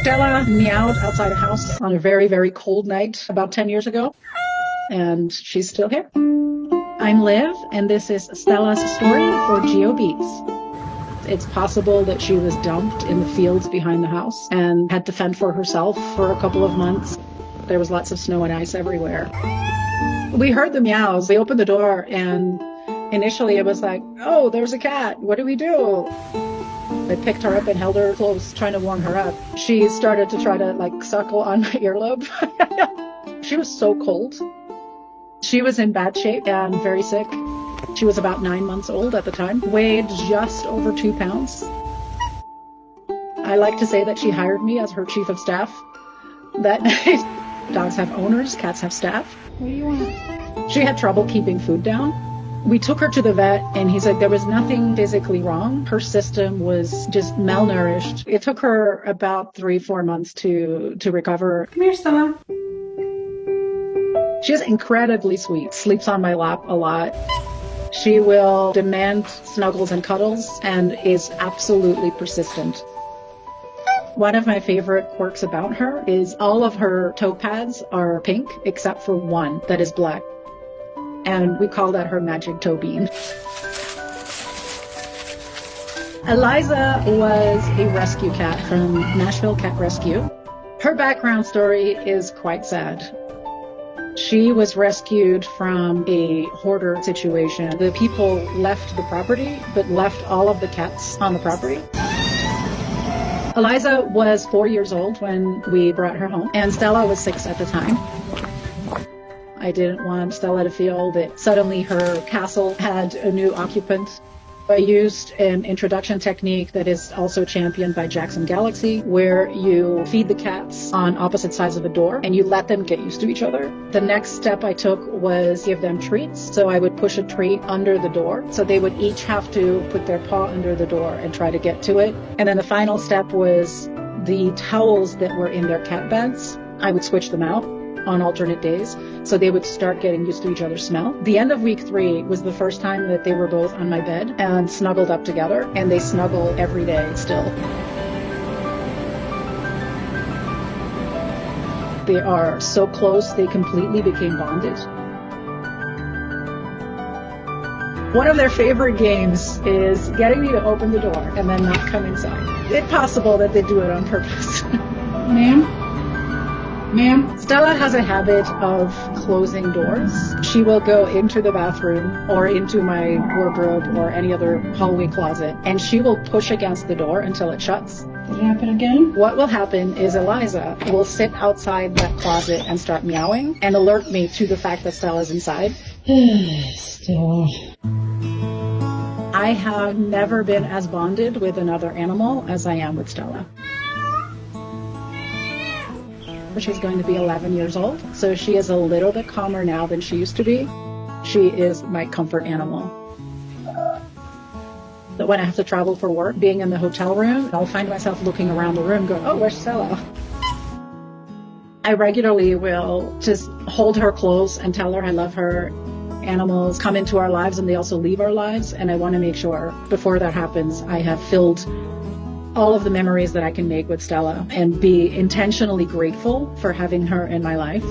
Stella meowed outside a house on a very, very cold night about 10 years ago, and she's still here. I'm Liv, and this is Stella's story for GeoBeats. It's possible that she was dumped in the fields behind the house and had to fend for herself for a couple of months. There was lots of snow and ice everywhere. We heard the meows. We opened the door, and initially it was like, oh, there's a cat. What do we do? I picked her up and held her close, trying to warm her up. She started to try to suckle on my earlobe. She was so cold. She was in bad shape and very sick. She was about 9 months old at the time, weighed just over 2 pounds. I like to say that she hired me as her chief of staff. That dogs have owners, cats have staff. What do you want? She had trouble keeping food down. We took her to the vet, and he said there was nothing physically wrong. Her system was just malnourished. It took her about 3-4 months to recover. Come here, Stella. She's incredibly sweet, sleeps on my lap a lot. She will demand snuggles and cuddles and is absolutely persistent. One of my favorite quirks about her is all of her toe pads are pink except for one that is black. And we call that her magic toe bean. Eliza was a rescue cat from Nashville Cat Rescue. Her background story is quite sad. She was rescued from a hoarder situation. The people left the property, but left all of the cats on the property. Eliza was 4 years old when we brought her home, and Stella was 6 at the time. I didn't want Stella to feel that suddenly her castle had a new occupant. I used an introduction technique that is also championed by Jackson Galaxy, where you feed the cats on opposite sides of a door and you let them get used to each other. The next step I took was give them treats. So I would push a treat under the door. So they would each have to put their paw under the door and try to get to it. And then the final step was the towels that were in their cat beds. I would switch them out on alternate days, so they would start getting used to each other's smell. The end of week 3 was the first time that they were both on my bed and snuggled up together, and they snuggle every day still. They are so close, they completely became bonded. One of their favorite games is getting me to open the door and then not come inside. It's possible that they do it on purpose. Ma'am, Stella has a habit of closing doors. She will go into the bathroom or into my wardrobe or any other hallway closet, and she will push against the door until it shuts. Did it happen again? What will happen is Eliza will sit outside that closet and start meowing and alert me to the fact that Stella's inside. Stella. I have never been as bonded with another animal as I am with Stella. She's going to be 11 years old, so she is a little bit calmer now than she used to be. She is my comfort animal. But when I have to travel for work, being in the hotel room, I'll find myself looking around the room going, oh, where's Stella? I regularly will just hold her close and tell her I love her. Animals come into our lives and they also leave our lives, and I want to make sure before that happens, I have filled all of the memories that I can make with Stella and be intentionally grateful for having her in my life.